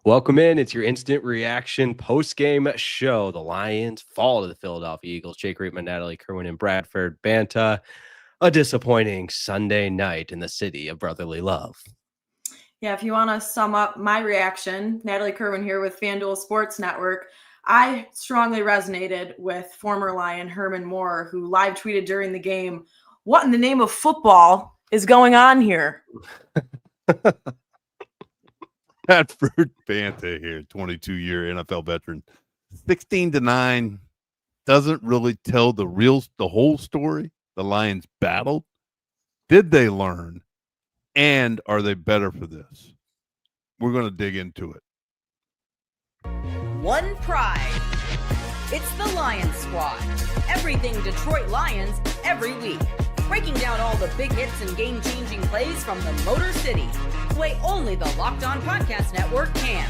Welcome in. It's your instant reaction post-game show. The Lions fall to the Philadelphia Eagles. Jake Riepma, Natalie Kerwin, and Bradford Banta. A disappointing Sunday night in the city of brotherly love. Yeah, if you want to sum up my reaction, Natalie Kerwin here with FanDuel Sports Network. I strongly resonated with former Lion Herman Moore, who live tweeted during the game, "What in the name of football is going on here?" Bradford Banta here, 22-year NFL veteran. 16-9 doesn't really tell the whole story. The Lions battled. Did they learn? And are they better for this? We're going to dig into it. One pride. It's the Lions Squad. Everything Detroit Lions every week. Breaking down all the big hits and game-changing plays from the Motor City. The way only the Locked On Podcast Network can.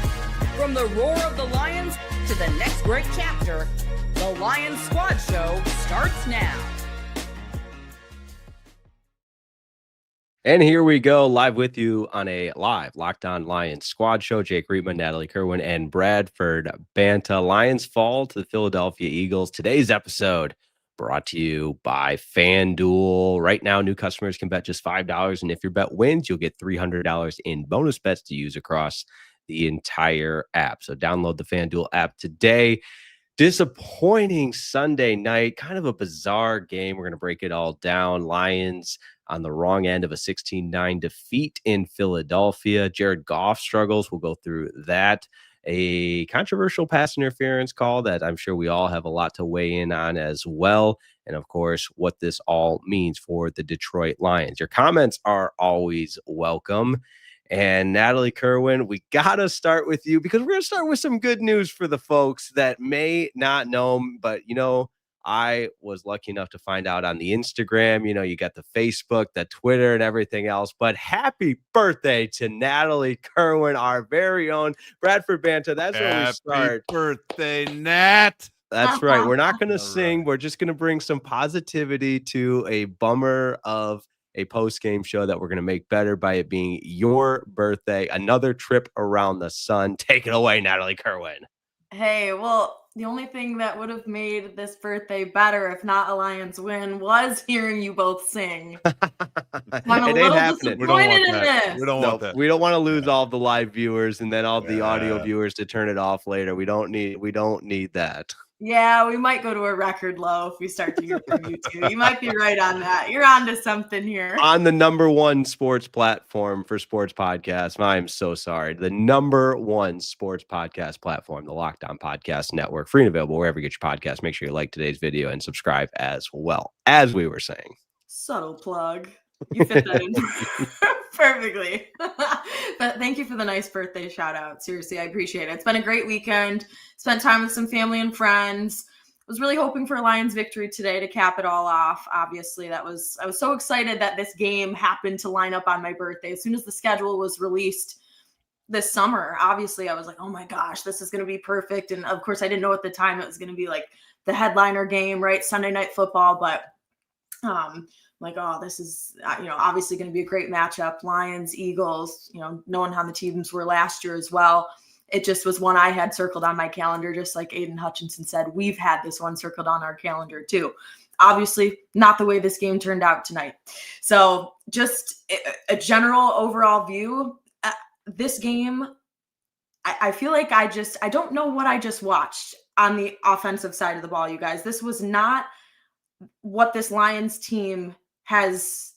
From the roar of the Lions to the next great chapter, the Lions Squad Show starts now. And here we go, live with you on a live Locked On Lions Squad Show. Jake Riepma, Natalie Kerwin, and Bradford Banta. Lions fall to the Philadelphia Eagles. Today's episode brought to you by FanDuel. Right now, new customers can bet just $5, and if your bet wins, you'll get $300 in bonus bets to use across the entire app. So download the FanDuel app today. Disappointing Sunday night, kind of a bizarre game. We're going to break it all down. Lions on the wrong end of a 16-9 defeat in Philadelphia. Jared Goff struggles. We'll go through that. A controversial pass interference call that I'm sure we all have a lot to weigh in on as well. And of course, what this all means for the Detroit Lions. Your comments are always welcome. And Natalie Kerwin, we got to start with you because we're going to start with some good news for the folks that may not know, but I was lucky enough to find out on the Instagram, you got the Facebook, the Twitter, and everything else. But happy birthday to Natalie Kerwin, our very own Bradford Banta. That's where we start. Happy birthday, Nat. That's right. We're not going to sing. Right. We're just going to bring some positivity to a bummer of a post-game show that we're going to make better by it being your birthday. Another trip around the sun. Take it away, Natalie Kerwin. Hey, well, the only thing that would have made this birthday better, if not a Lions win, was hearing you both sing. I'm a little disappointed in this. We don't want that. We don't want to lose all the live viewers and then all the audio viewers to turn it off later. We don't need that. Yeah, we might go to a record low if we start to hear from you two. You might be right on that. You're on to something here. On the #1 sports platform for sports podcasts. I'm so sorry. The #1 sports podcast platform, the Locked On Podcast Network. Free and available wherever you get your podcasts. Make sure you like today's video and subscribe as well. As we were saying. Subtle plug. You fit that in perfectly. But thank you for the nice birthday shout out. Seriously, I appreciate it. It's been a great weekend. Spent time with some family and friends. Was really hoping for a Lions victory today to cap it all off. Obviously, I was so excited that this game happened to line up on my birthday. As soon as the schedule was released this summer, obviously I was like, oh my gosh, this is going to be perfect. And of course, I didn't know at the time it was going to be like the headliner game, right? Sunday Night Football. But like, oh, this is, obviously going to be a great matchup. Lions, Eagles, knowing how the teams were last year as well. It just was one I had circled on my calendar, just like Aiden Hutchinson said. We've had this one circled on our calendar too. Obviously, not the way this game turned out tonight. So just a general overall view. This game, I feel like I don't know what I just watched on the offensive side of the ball, you guys. This was not what this Lions team has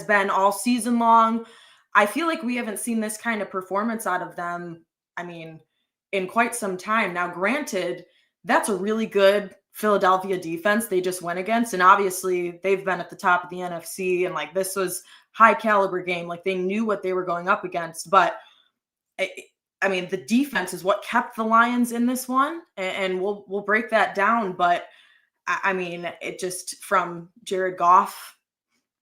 been all season long. I feel like we haven't seen this kind of performance out of them, in quite some time. Now, granted, that's a really good Philadelphia defense they just went against. And obviously they've been at the top of the NFC, and this was high caliber game. They knew what they were going up against, but the defense is what kept the Lions in this one. And we'll break that down. But it just, from Jared Goff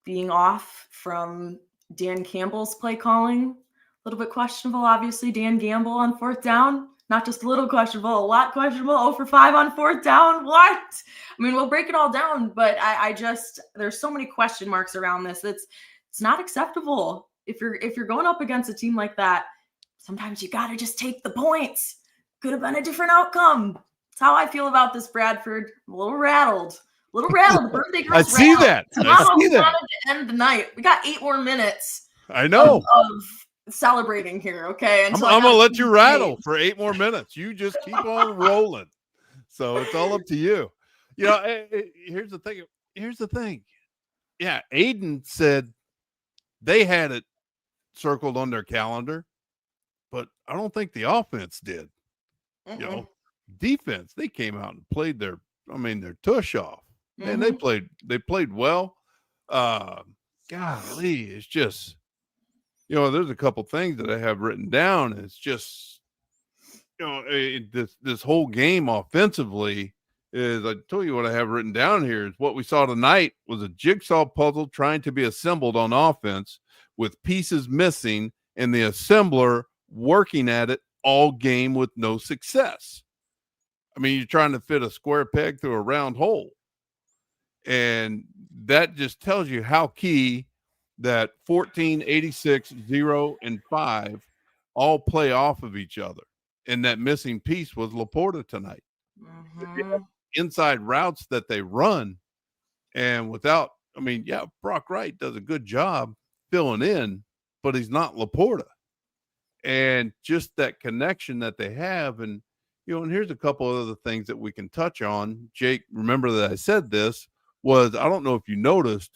being off, from Dan Campbell's play calling, a little bit questionable, obviously. Dan Gamble on 4th down, not just a little questionable, a lot questionable. 0 for 5 on 4th down. What? We'll break it all down, but there's so many question marks around this. It's not acceptable. If you're going up against a team like that, sometimes you got to just take the points. Could have been a different outcome. That's how I feel about this Bradford. I'm a little rattled. Birthday girl's I see rattled. that. Jamo I see that. wanted to end the night. We got 8 more minutes. I know. Of celebrating here, okay? I'm going to let you rattle for 8 more minutes. You just keep on rolling. So it's all up to you. You know, here's the thing. Yeah, Aiden said they had it circled on their calendar, but I don't think the offense did. You know, defense, they came out and played their tush off. And they played well. Golly, it's just, you know, there's a couple things that I have written down. It's just, you know, this whole game offensively is, I tell you what I have written down here is what we saw tonight was a jigsaw puzzle trying to be assembled on offense with pieces missing and the assembler working at it all game with no success. I mean, you're trying to fit a square peg through a round hole. And that just tells you how key that 14, 86, 0, and 5 all play off of each other. And that missing piece was Laporta tonight. Inside routes that they run, and without, I mean, yeah, Brock Wright does a good job filling in, but he's not Laporta. And just that connection that they have. And, you know, and here's a couple of other things that we can touch on. Jake, remember that I said this was, I don't know if you noticed,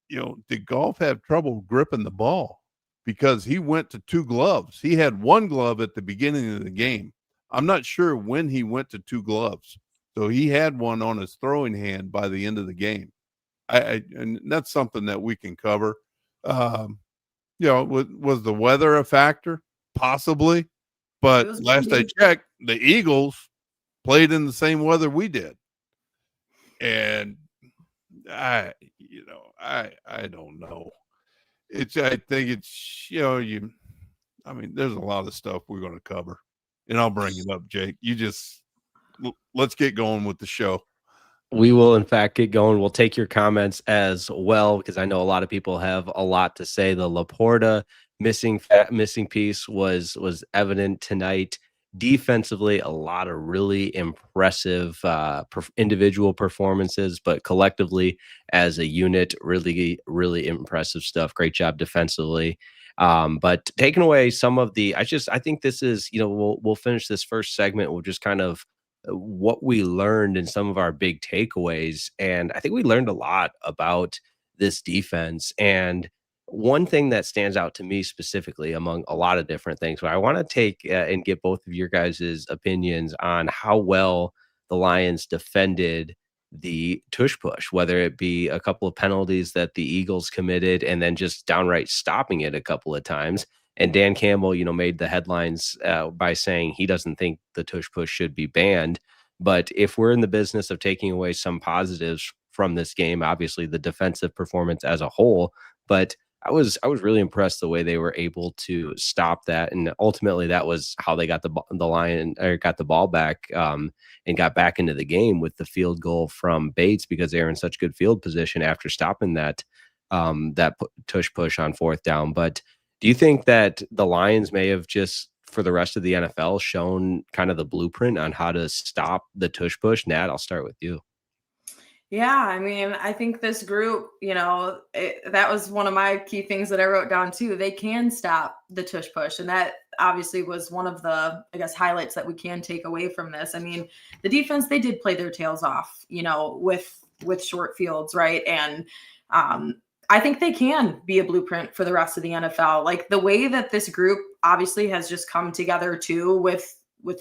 you know, did Goff have trouble gripping the ball because he went to 2 gloves. He had 1 glove at the beginning of the game. I'm not sure when he went to 2 gloves. So he had one on his throwing hand by the end of the game. And that's something that we can cover. You know, was the weather a factor? Possibly. But last I checked, the Eagles played in the same weather we did. And I don't know. I think it's, you know, there's a lot of stuff we're going to cover. And I'll bring it up, Jake. Let's get going with the show. We will, in fact, get going. We'll take your comments as well, because I know a lot of people have a lot to say. The Laporta missing piece was evident tonight. Defensively, a lot of really impressive individual performances, but collectively as a unit, really, really impressive stuff. Great job defensively. But taking away some of the, I think this is, you know, we'll finish this first segment with just kind of what we learned in some of our big takeaways. And I think we learned a lot about this defense. And one thing that stands out to me specifically among a lot of different things, but I want to take and get both of your guys' opinions on how well the Lions defended the tush push, whether it be a couple of penalties that the Eagles committed and then just downright stopping it a couple of times. And Dan Campbell, you know, made the headlines by saying he doesn't think the tush push should be banned. But if we're in the business of taking away some positives from this game, obviously the defensive performance as a whole, but I was really impressed the way they were able to stop that, and ultimately that was how they got got the ball back and got back into the game with the field goal from Bates, because they were in such good field position after stopping that tush push on 4th down. But do you think that the Lions may have just, for the rest of the NFL, shown kind of the blueprint on how to stop the tush push? Nat, I'll start with you. Yeah, I mean, I think this group, you know, that was one of my key things that I wrote down too. They can stop the tush push. And that obviously was one of the, I guess, highlights that we can take away from this. I mean, the defense, they did play their tails off, you know, with short fields, right? And I think they can be a blueprint for the rest of the NFL. Like the way that this group obviously has just come together too with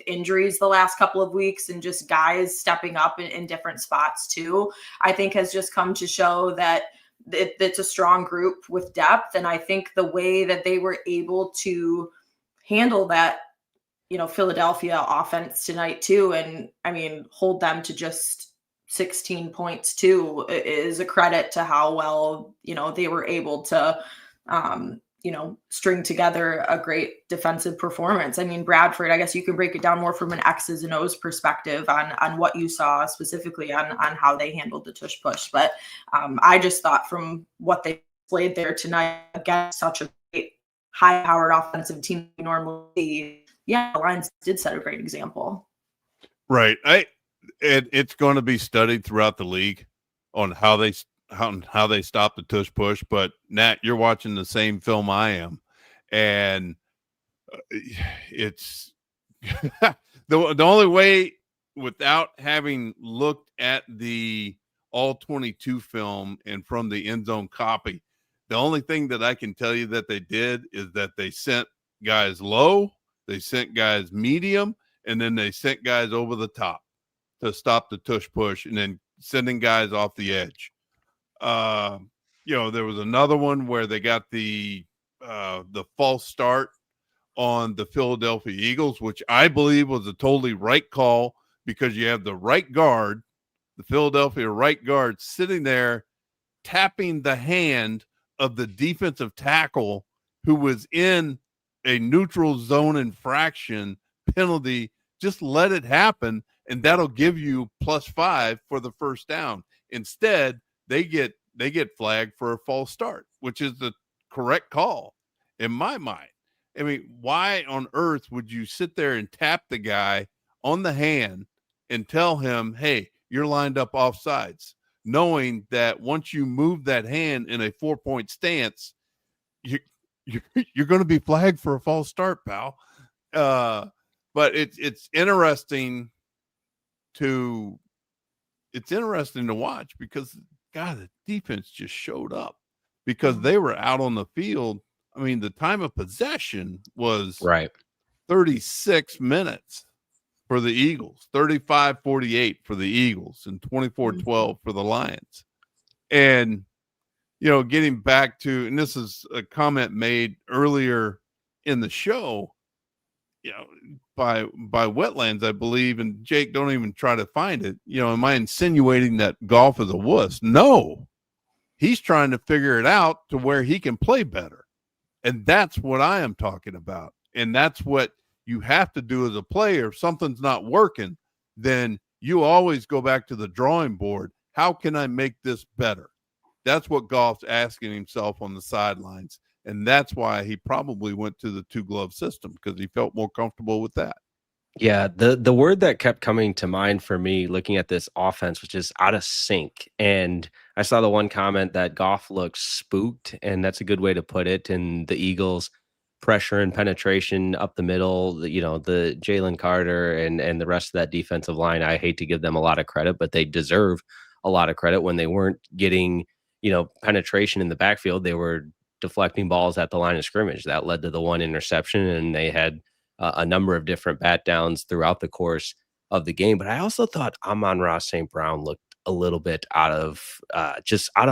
injuries the last couple of weeks and just guys stepping up in different spots too, I think has just come to show that it's a strong group with depth. And I think the way that they were able to handle that, you know, Philadelphia offense tonight too, and I mean, hold them to just 16 points too, is a credit to how well, you know, they were able to, you know, string together a great defensive performance. I mean, Bradford, I guess you can break it down more from an X's and O's perspective on what you saw specifically on how they handled the tush push. But I just thought from what they played there tonight against such a great high-powered offensive team we normally see. Yeah, the Lions did set a great example. Right. It's going to be studied throughout the league on how they stop the tush push. But Nat, you're watching the same film I am, and it's the only way, without having looked at the all 22 film and from the end zone copy, the only thing that I can tell you that they did is that they sent guys low, they sent guys medium, and then they sent guys over the top to stop the tush push, and then sending guys off the edge. There was another one where they got the false start on the Philadelphia Eagles, which I believe was a totally right call, because you have the right guard, the Philadelphia right guard, sitting there tapping the hand of the defensive tackle who was in a neutral zone infraction penalty. Just let it happen, and that'll give you +5 for the first down. Instead, they get flagged for a false start, which is the correct call in my mind. I mean, why on earth would you sit there and tap the guy on the hand and tell him, hey, you're lined up offsides, knowing that once you move that hand in a 4-point stance, you're going to be flagged for a false start, pal. But it's interesting to watch, because God, the defense just showed up because they were out on the field. I mean, the time of possession was 36 minutes for the Eagles, 35-48 for the Eagles, and 24-12 for the Lions. And, getting back to, and this is a comment made earlier in the show, by Wetlands, I believe, and Jake, don't even try to find it. Am I insinuating that Goff is a wuss? No, he's trying to figure it out to where he can play better. And that's what I am talking about. And that's what you have to do as a player. If something's not working, then you always go back to the drawing board. How can I make this better? That's what Goff's asking himself on the sidelines. And that's why he probably went to the 2-glove system, because he felt more comfortable with that. Yeah, the word that kept coming to mind for me looking at this offense was just out of sync. And I saw the one comment that Goff looks spooked, and that's a good way to put it. And the Eagles' pressure and penetration up the middle, the Jalen Carter and the rest of that defensive line, I hate to give them a lot of credit, but they deserve a lot of credit. When they weren't getting, penetration in the backfield, they were deflecting balls at the line of scrimmage. That led to the one interception, and they had a number of different bat downs throughout the course of the game. But I also thought Amon-Ra St. Brown looked a little bit out of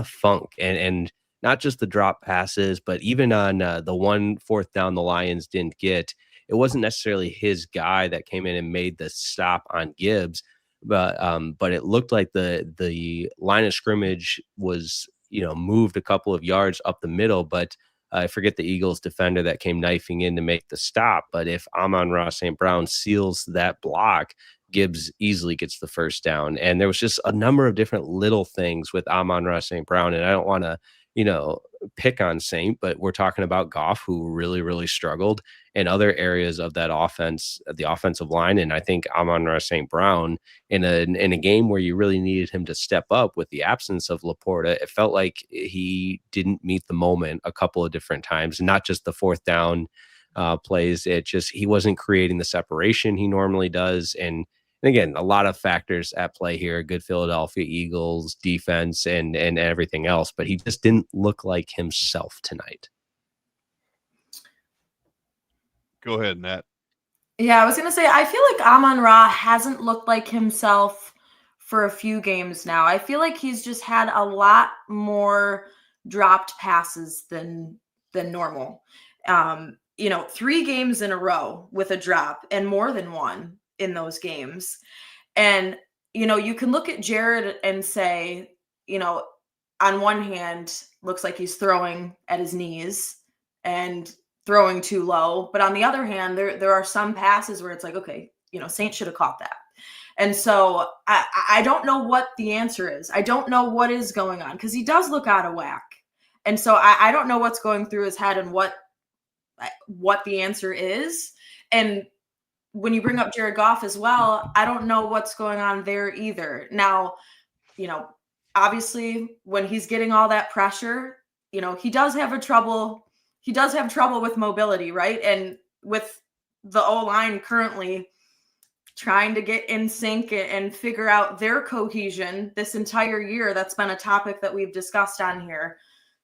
funk, and not just the drop passes, but even on the 1 4th down the Lions didn't get. It wasn't necessarily his guy that came in and made the stop on Gibbs, but it looked like the line of scrimmage was moved a couple of yards up the middle, but I forget the Eagles defender that came knifing in to make the stop. But if Amon-Ra St. Brown seals that block, Gibbs easily gets the first down. And there was just a number of different little things with Amon-Ra St. Brown. And I don't want to, pick on Saint, but we're talking about Goff, who really, really struggled in other areas of that offense, the offensive line. And I think Amon-Ra St. Brown, in a game where you really needed him to step up with the absence of Laporta, it felt like he didn't meet the moment a couple of different times, not just the 4th down plays. He wasn't creating the separation he normally does. And again, a lot of factors at play here, good Philadelphia Eagles defense and everything else, but he just didn't look like himself tonight. Go ahead, Nat. Yeah, I was going to say, I feel like Amon-Ra hasn't looked like himself for a few games now. I feel like he's just had a lot more dropped passes than normal. 3 games in a row with a drop, and more than one in those games. And, you can look at Jared and say, on one hand, looks like he's throwing at his knees and throwing too low. But on the other hand, there are some passes where it's like, okay, Saint should have caught that. And so I don't know what the answer is. I don't know what is going on, because he does look out of whack. And so I don't know what's going through his head and what what the answer is. And when you bring up Jared Goff as well, I don't know what's going on there either. Now, obviously when he's getting all that pressure, he does have trouble with mobility, right? And with the O-line currently trying to get in sync and figure out their cohesion this entire year, that's been a topic that we've discussed on here.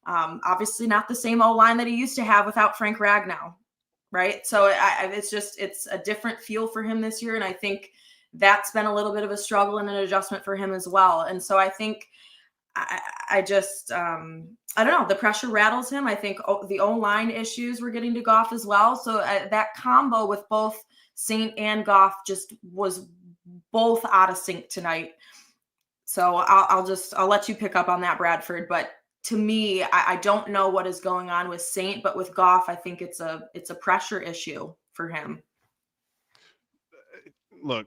Obviously not the same O-line that he used to have without Frank Ragnow, right? So it's a different feel for him this year. And I think that's been a little bit of a struggle and an adjustment for him as well. And so I think I don't know. The pressure rattles him. I think the O-line issues were getting to Goff as well. So that combo with both Saint and Goff just was both out of sync tonight. So I'll let you pick up on that, Bradford. But to me, I don't know what is going on with Saint, but with Goff, I think it's a pressure issue for him. Look,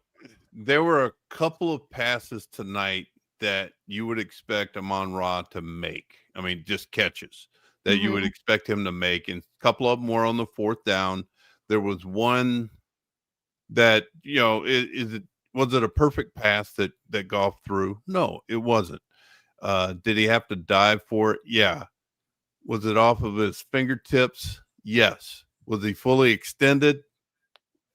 there were a couple of passes tonight that you would expect Amon-Ra to make. I mean, just catches that you would expect him to make. And a couple of them were on the fourth down. There was one that, was it a perfect pass that Goff threw? No, it wasn't. Did he have to dive for it? Yeah. Was it off of his fingertips? Yes. Was he fully extended?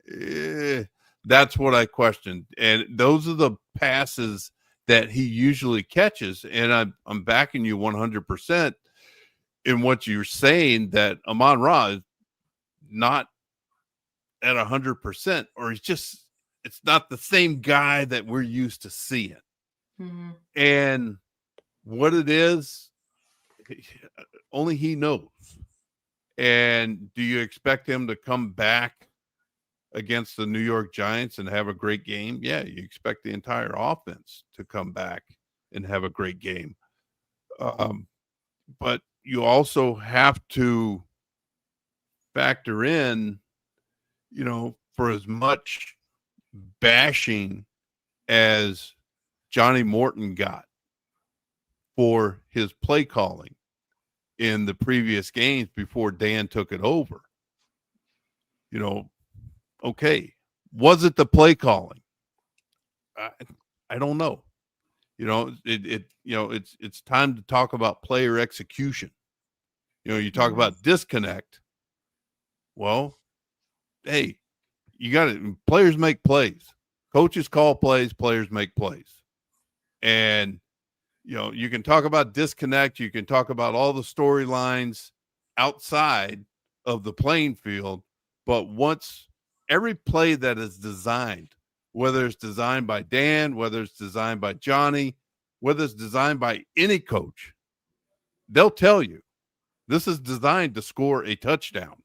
That's what I questioned. And those are the passes that he usually catches. And I'm backing you 100% in what you're saying, that Amon-Ra is not at 100%, or it's not the same guy that we're used to seeing. Mm-hmm. And what it is, only he knows. And do you expect him to come back against the New York Giants and have a great game? Yeah, you expect the entire offense to come back and have a great game. But you also have to factor in, for as much bashing as Johnny Morton got for his play calling in the previous games before Dan took it over, okay, was it the play calling? I don't know. It's time to talk about player execution. You talk about disconnect. Well, hey, you got it. Players make plays. Coaches call plays. Players make plays. And, you can talk about disconnect. You can talk about all the storylines outside of the playing field. But once every play that is designed, whether it's designed by Dan, whether it's designed by Johnny, whether it's designed by any coach, they'll tell you this is designed to score a touchdown.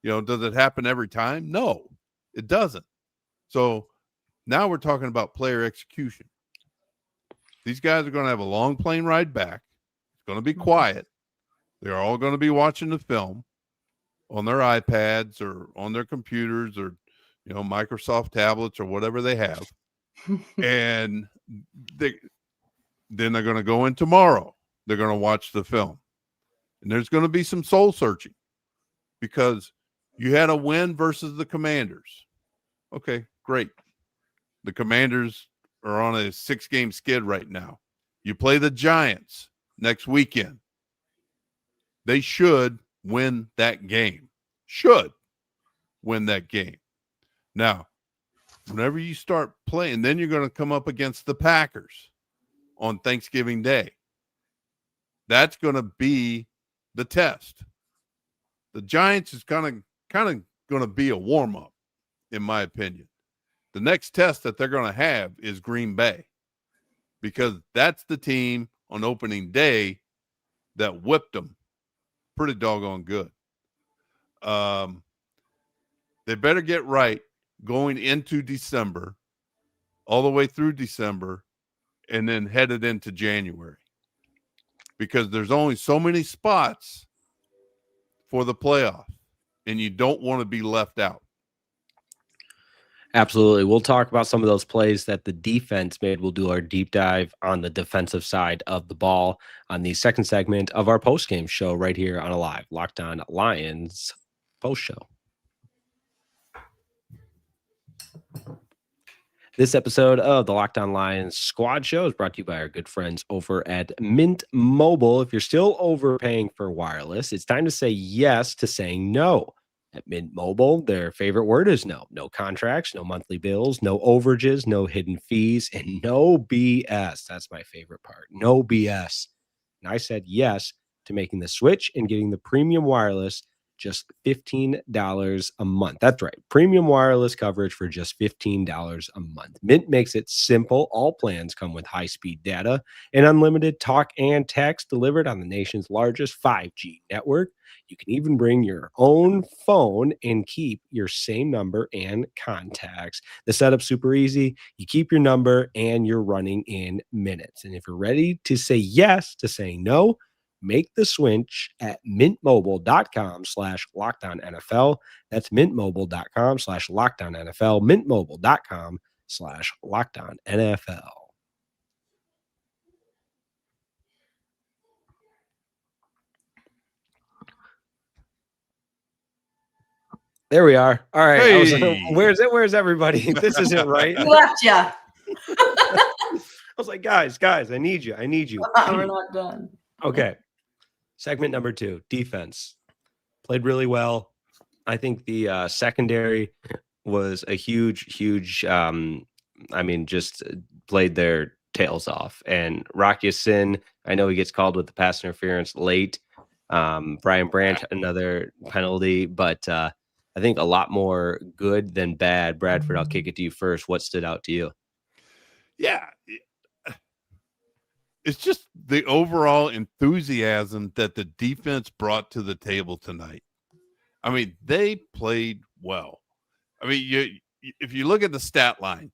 Does it happen every time? No, it doesn't. So now we're talking about player execution. These guys are going to have a long plane ride back. It's going to be quiet. They're all going to be watching the film on their iPads or on their computers or, Microsoft tablets or whatever they have. And then they're going to go in tomorrow. They're going to watch the film. And there's going to be some soul searching because you had a win versus the Commanders. Okay, great. The Commanders are on a 6-game skid right now. You play the Giants next weekend. They should win that game. Should win that game. Now, whenever you start playing, then you're going to come up against the Packers on Thanksgiving Day. That's going to be the test. The Giants is kind of going to be a warm-up, in my opinion. The next test that they're going to have is Green Bay, because that's the team on opening day that whipped them pretty doggone good. They better get right going into December, all the way through December, and then headed into January, because there's only so many spots for the playoff, and you don't want to be left out. Absolutely. We'll talk about some of those plays that the defense made. We'll do our deep dive on the defensive side of the ball on the second segment of our postgame show right here on Alive, Locked On Lions post show. This episode of the Locked On Lions Squad Show is brought to you by our good friends over at Mint Mobile. If you're still overpaying for wireless, it's time to say yes to saying no. At Mint Mobile, their favorite word is no. No contracts, no monthly bills, no overages, no hidden fees, and no BS. That's my favorite part. No BS. And I said yes to making the switch and getting the premium wireless just $15 a month. That's right. Premium wireless coverage for just $15 a month. Mint makes it simple. All plans come with high-speed data and unlimited talk and text delivered on the nation's largest 5G network. You can even bring your own phone and keep your same number and contacts. The setup's super easy. You keep your number and you're running in minutes. And if you're ready to say yes to saying no, make the switch at mintmobile.com/LockedOnNFL. That's mintmobile.com/LockedOnNFL. Mintmobile.com/LockedOnNFL. There we are. All right. Hey. Where's everybody? This isn't right. We left ya. I was like, guys, I need you. We're not done. Okay. Segment number 2, defense. Played really well. I think the secondary was a huge, just played their tails off. And Rocky Sin, I know he gets called with the pass interference late. Brian Branch, another penalty, but I think a lot more good than bad. Bradford, I'll kick it to you first. What stood out to you? Yeah. It's just the overall enthusiasm that the defense brought to the table tonight. I mean, they played well. I mean, if you look at the stat line,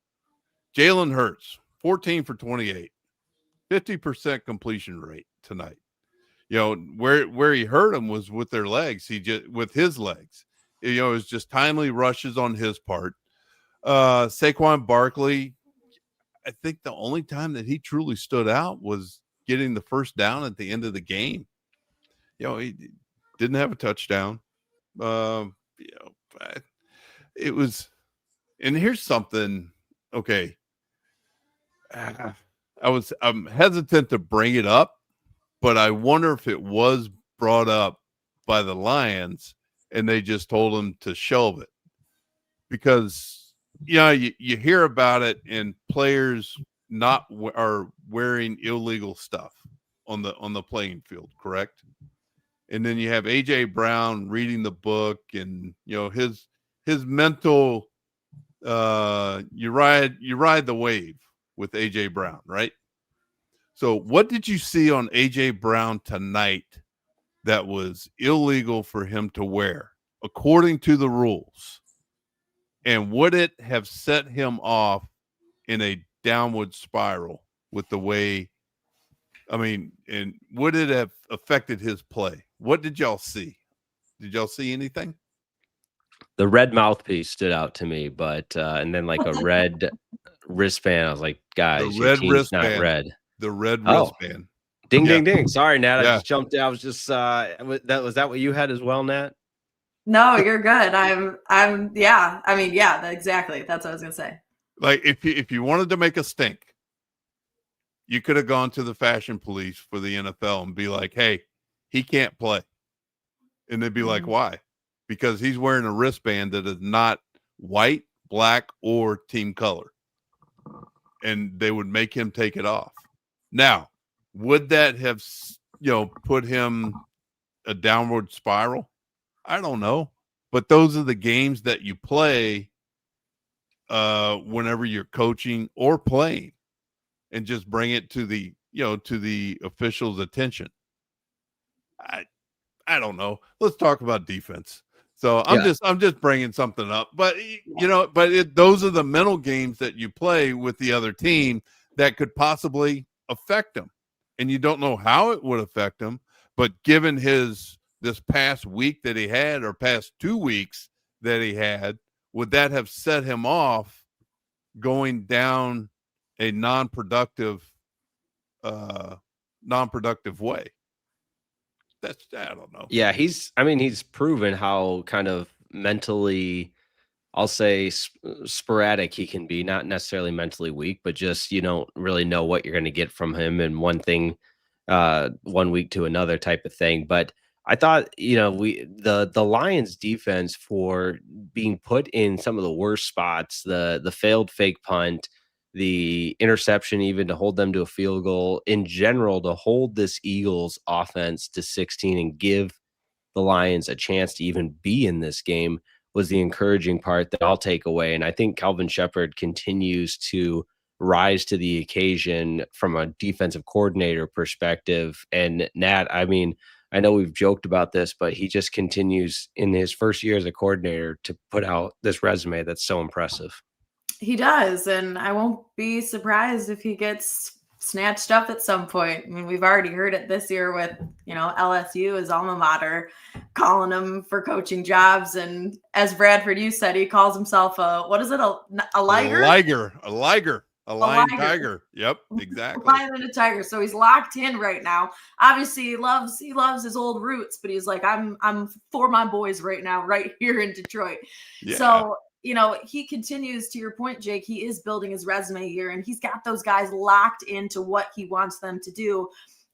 Jalen Hurts, 14 for 28, 50% completion rate tonight. You know, where he hurt him was with their legs. With his legs. You know, it was just timely rushes on his part. Saquon Barkley, I think the only time that he truly stood out was getting the first down at the end of the game. You know, he didn't have a touchdown. It was, and here's something. Okay. I'm hesitant to bring it up, but I wonder if it was brought up by the Lions and they just told him to shelve it, because you hear about it and players are wearing illegal stuff on the playing field, correct? And then you have AJ Brown reading the book, and his mental you ride the wave with AJ Brown, right? So what did you see on AJ Brown tonight that was illegal for him to wear according to the rules? And would it have set him off in a downward spiral with the way, and would it have affected his play? What did y'all see? Did y'all see anything? The red mouthpiece stood out to me, but and then like a red wristband. I was like, guys, your team's not red. The red wristband. Ding, ding, ding. Sorry, Nat. Yeah. I just jumped in. I was just was that what you had as well, Nat? No, you're good. Exactly. That's what I was gonna say. Like if you wanted to make a stink, you could have gone to the fashion police for the NFL and be like, hey, he can't play. And they'd be like, why? Because he's wearing a wristband that is not white, black, or team color. And they would make him take it off. Now, would that have, put him a downward spiral? I don't know. But those are the games that you play whenever you're coaching or playing, and just bring it to the officials' attention. I don't know. Let's talk about defense. So I'm just bringing something up, but those are the mental games that you play with the other team that could possibly affect them, and you don't know how it would affect them. But given this past week that he had, or past 2 weeks that he had, would that have set him off going down a non-productive way? I don't know. Yeah, he's proven how kind of mentally, I'll say sporadic he can be, not necessarily mentally weak, but just you don't really know what you're going to get from him and one thing, one week to another type of thing. But I thought, the Lions defense for being put in some of the worst spots, the failed fake punt, the interception, even to hold them to a field goal in general, to hold this Eagles offense to 16 and give the Lions a chance to even be in this game was the encouraging part that I'll take away. And I think Calvin Shepard continues to rise to the occasion from a defensive coordinator perspective. And Nat, I know we've joked about this, but he just continues in his first year as a coordinator to put out this resume that's so impressive. He does, and I won't be surprised if he gets snatched up at some point. I mean, we've already heard it this year with, LSU, his alma mater, calling him for coaching jobs. And as Bradford, you said, he calls himself a liger? A lion tiger. Yep, exactly. Lion and a tiger. So he's locked in right now. Obviously, he loves his old roots, but he's like, I'm for my boys right now, right here in Detroit. Yeah. So he continues, to your point, Jake, he is building his resume here, and he's got those guys locked into what he wants them to do.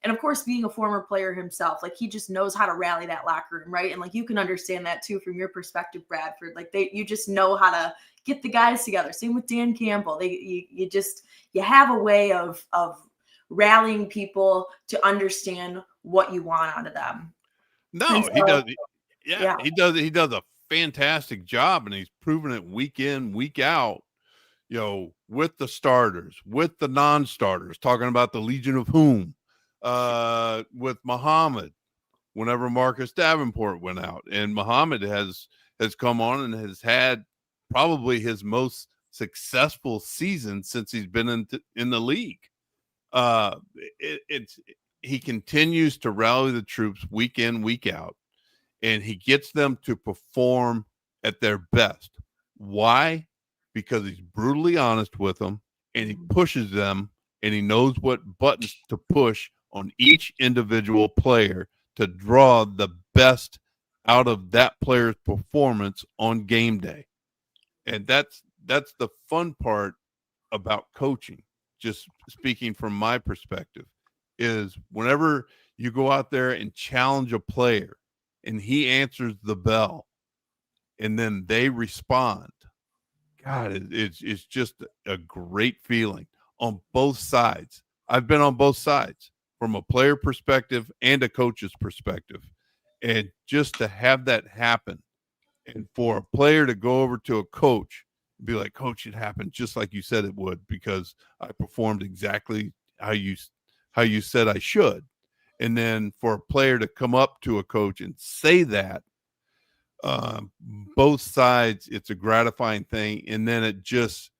And of course, being a former player himself, like, he just knows how to rally that locker room, right? And like, you can understand that too from your perspective, Bradford. Like, you just know how to get the guys together. Same with Dan Campbell. You have a way of rallying people to understand what you want out of them. No, so, he does. Yeah, he does. He does a fantastic job, and he's proven it week in, week out, with the starters, with the non-starters, talking about the Legion of Whom, with Muhammad, whenever Marcus Davenport went out, and Muhammad has come on and has had probably his most successful season since he's been in the league. He continues to rally the troops week in, week out, and he gets them to perform at their best. Why? Because he's brutally honest with them, and he pushes them, and he knows what buttons to push on each individual player to draw the best out of that player's performance on game day. And that's the fun part about coaching, just speaking from my perspective, is whenever you go out there and challenge a player and he answers the bell and then they respond, God, it's just a great feeling on both sides. I've been on both sides, from a player perspective and a coach's perspective. And just to have that happen, and for a player to go over to a coach and be like, Coach, it happened just like you said it would, because I performed exactly how you said I should. And then for a player to come up to a coach and say that, both sides, it's a gratifying thing. And then it just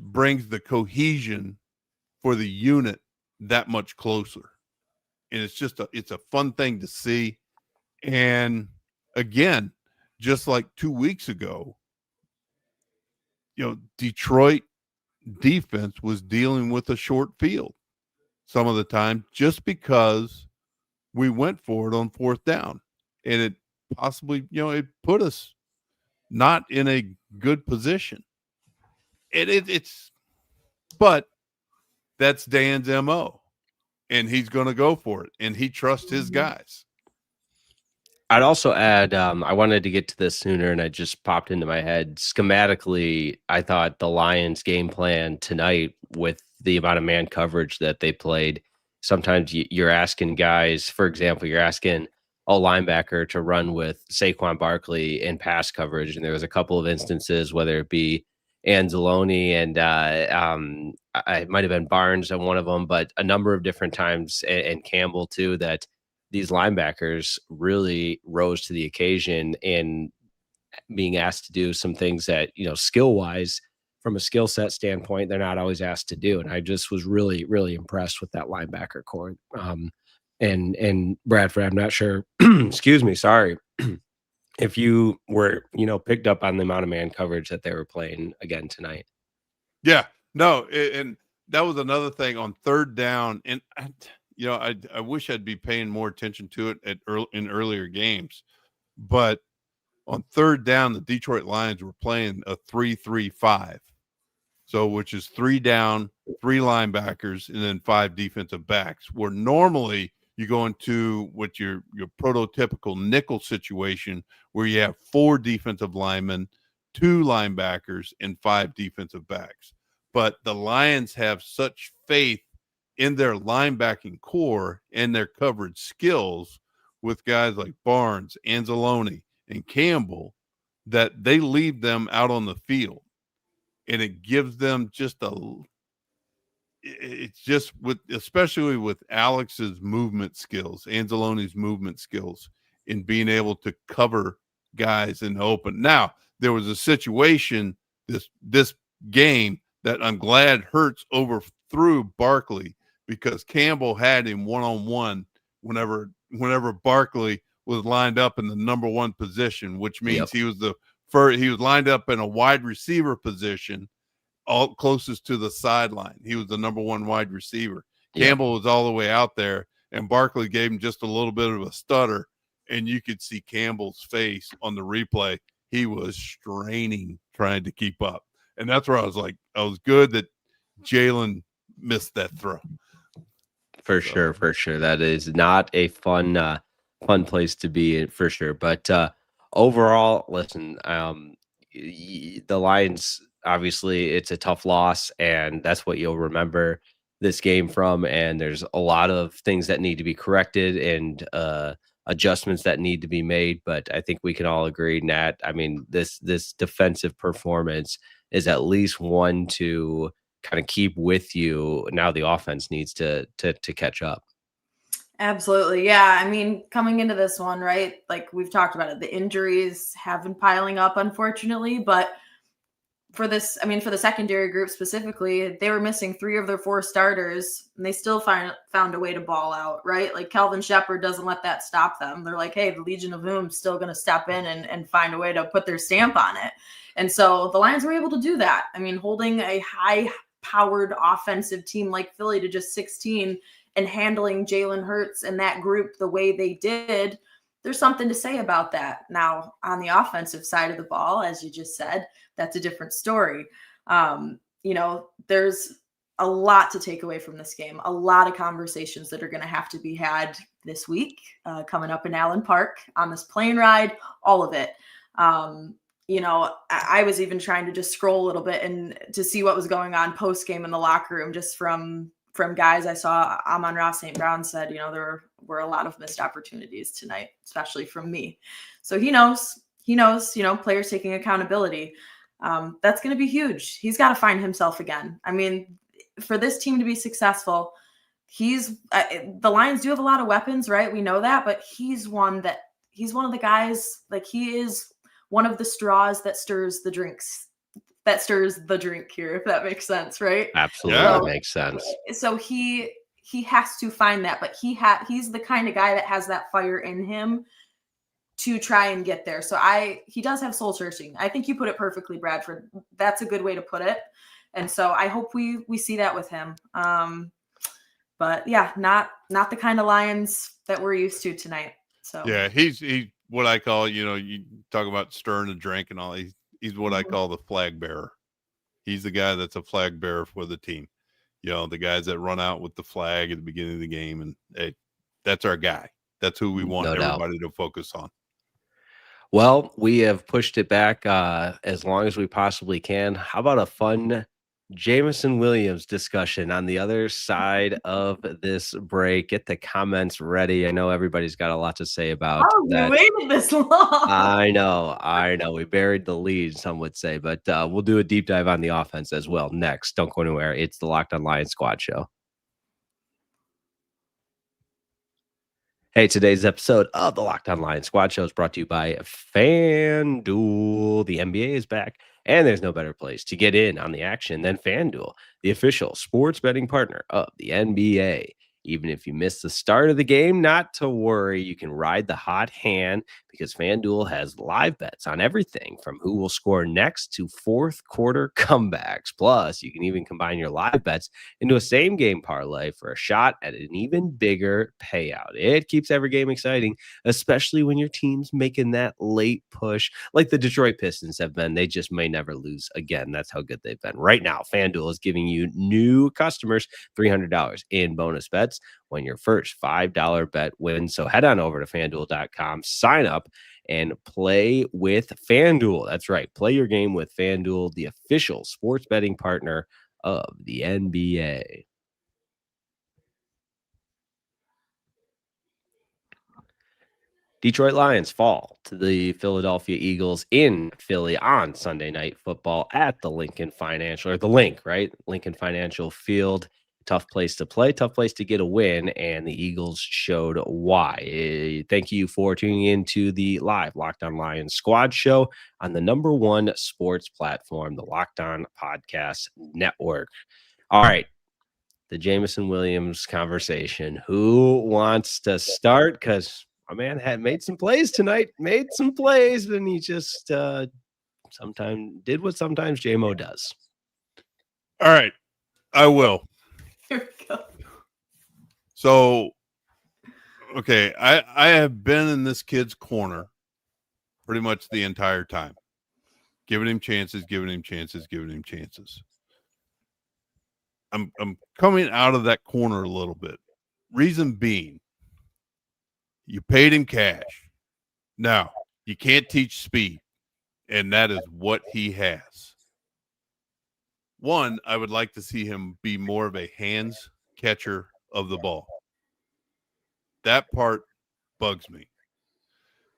brings the cohesion for the unit that much closer. And it's a fun thing to see. And again, just like 2 weeks ago, Detroit defense was dealing with a short field some of the time, just because we went for it on fourth down, and it possibly, it put us not in a good position. But that's Dan's MO, and he's going to go for it, and he trusts his guys. I'd also add, I wanted to get to this sooner, and I just popped into my head. Schematically, I thought the Lions' game plan tonight, with the amount of man coverage that they played, sometimes you're asking guys, for example, you're asking a linebacker to run with Saquon Barkley in pass coverage, and there was a couple of instances, whether it be Anzalone and it might have been Barnes on one of them, but a number of different times, and Campbell too, that these linebackers really rose to the occasion in being asked to do some things that, skill wise, from a skill set standpoint, they're not always asked to do. And I just was really, really impressed with that linebacker core. And Bradford, I'm not sure, excuse me, sorry, if you were, picked up on the amount of man coverage that they were playing again tonight. Yeah, no. And that was another thing on third down. And I wish I'd be paying more attention to it in earlier games, but on third down, the Detroit Lions were playing a 3-3-5. So, which is 3 down, 3 linebackers, and then 5 defensive backs, where normally you go into what your prototypical nickel situation where you have 4 defensive linemen, 2 linebackers, and 5 defensive backs. But the Lions have such faith in their linebacking core and their coverage skills with guys like Barnes, Anzalone, and Campbell that they leave them out on the field. And it gives them it's just especially with Alex's movement skills, Anzalone's movement skills in being able to cover guys in the open. Now, there was a situation this game that I'm glad Hurts overthrew Barkley, because Campbell had him one-on-one whenever Barkley was lined up in the number 1 position, which means he was lined up in a wide receiver position, all closest to the sideline. He was the number 1 wide receiver. Campbell was all the way out there, and Barkley gave him just a little bit of a stutter, and you could see Campbell's face on the replay. He was straining, trying to keep up. And that's where I was like, I was good that Jalen missed that throw. For sure. That is not a fun place to be in, for sure. But overall, listen, the Lions, obviously, it's a tough loss, and that's what you'll remember this game from. And there's a lot of things that need to be corrected and adjustments that need to be made. But I think we can all agree, Nat, I mean, this defensive performance is at least one to kind of keep with you. Now the offense needs to catch up. Absolutely. Yeah. I mean, coming into this one, right? Like we've talked about it, the injuries have been piling up, unfortunately, but for the secondary group specifically, they were missing 3 of their 4 starters, and they still found a way to ball out, right? Like Kelvin Shepherd doesn't let that stop them. They're like, hey, the Legion of Boom's still going to step in and find a way to put their stamp on it. And so the Lions were able to do that. I mean, holding a high-powered offensive team like Philly to just 16 and handling Jalen Hurts and that group the way they did, there's something to say about that. Now, on the offensive side of the ball, as you just said, that's a different story. There's a lot to take away from this game, a lot of conversations that are going to have to be had this week, coming up in Allen Park on this plane ride, all of it. I was even trying to just scroll a little bit and to see what was going on post game in the locker room, just from guys I saw. Amon-Ra St. Brown said, there were a lot of missed opportunities tonight, especially from me. So he knows, players taking accountability. That's going to be huge. He's got to find himself again. I mean, for this team to be successful, the Lions do have a lot of weapons, right? We know that, but he's one of the guys, like he is one of the straws that stirs the drink here, if that makes sense, right? Absolutely. So, that makes sense. So he has to find that, but he's the kind of guy that has that fire in him to try and get there. So he does have soul searching. I think you put it perfectly, Bradford. That's a good way to put it. And so I hope we see that with him. But yeah, not the kind of Lions that we're used to tonight. So yeah, he's what I call, you talk about stirring a drink and all. He's what I call the flag bearer. He's the guy that's a flag bearer for the team. The guys that run out with the flag at the beginning of the game, and hey, that's our guy. That's who we want everybody to focus on. Well, we have pushed it back as long as we possibly can. How about a fun Jameson Williams discussion on the other side of this break? Get the comments ready. I know everybody's got a lot to say about that. We waited this long. I know. We buried the lead, some would say, but we'll do a deep dive on the offense as well next. Don't go anywhere. It's the Locked On Lions Squad Show. Hey, today's episode of the Locked On Lions Squad Show is brought to you by FanDuel. The NBA is back, and there's no better place to get in on the action than FanDuel, the official sports betting partner of the NBA. Even if you miss the start of the game, not to worry. You can ride the hot hand because FanDuel has live bets on everything from who will score next to fourth quarter comebacks. Plus, you can even combine your live bets into a same game parlay for a shot at an even bigger payout. It keeps every game exciting, especially when your team's making that late push like the Detroit Pistons have been. They just may never lose again. That's how good they've been. Right now, FanDuel is giving you new customers $300 in bonus bets when your first $5 bet wins. So head on over to FanDuel.com, sign up, and play with FanDuel. That's right. Play your game with FanDuel, the official sports betting partner of the NBA. Detroit Lions fall to the Philadelphia Eagles in Philly on Sunday Night Football at the Lincoln Financial Field. Tough place to play, tough place to get a win, and the Eagles showed why. Thank you for tuning in to the live Locked On Lions squad show on the #1 sports platform, the Locked On Podcast Network. All right. The Jameson Williams conversation. Who wants to start? Because my man had made some plays tonight, and he just sometimes did what sometimes Jamo does. All right, I will. Here we go. So, okay, I have been in this kid's corner pretty much the entire time, giving him chances. I'm coming out of that corner a little bit. Reason being, you paid him cash. Now, you can't teach speed, and that is what he has. One, I would like to see him be more of a hands catcher of the ball. That part bugs me.